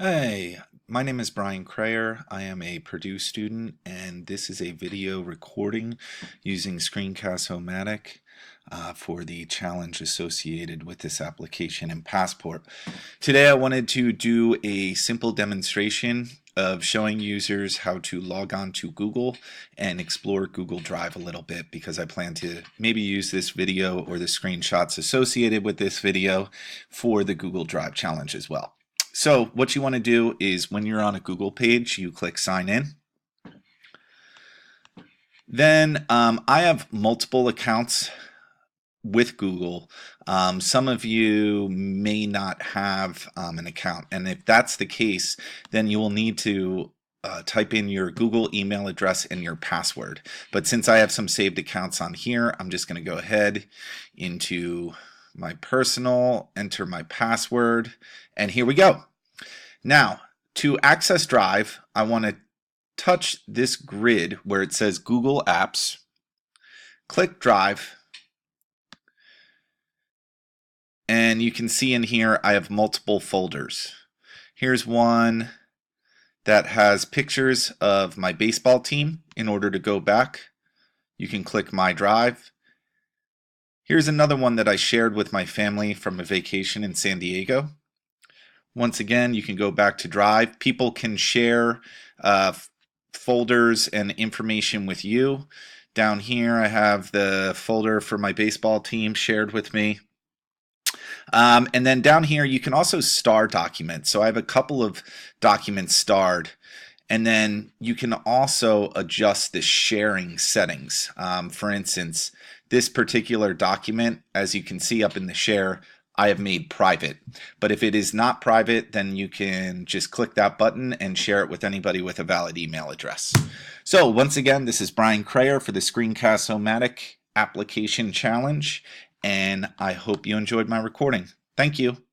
Hey, my name is Brian Crayer. I am a Purdue student, and this is a video recording using Screencast-O-Matic for the challenge associated with this application in Passport. Today I wanted to do a simple demonstration of showing users how to log on to Google and explore Google Drive a little bit, because I plan to maybe use this video or the screenshots associated with this video for the Google Drive challenge as well. So what you want to do is, when you're on a Google page, you click sign in. Then I have multiple accounts with Google. Some of you may not have an account, and if that's the case, then you will need to type in your Google email address and your password. But since I have some saved accounts on here, I'm just going to go ahead into my personal, enter my password, and here we go. Now, to access Drive, I want to touch this grid where it says Google Apps, click Drive, and you can see in here I have multiple folders. Here's one that has pictures of my baseball team. In order to go back, you can click My Drive. Here's another one that I shared with my family from a vacation in San Diego. Once again, you can go back to Drive. People can share folders and information with you. Down here, I have the folder for my baseball team shared with me. And then down here, you can also star documents. So I have a couple of documents starred. And then you can also adjust the sharing settings. For instance, this particular document, as you can see up in the share, I have made private. But if it is not private, then you can just click that button and share it with anybody with a valid email address. So once again, this is Brian Crayer for the Screencast-O-Matic application challenge, and I hope you enjoyed my recording. Thank you.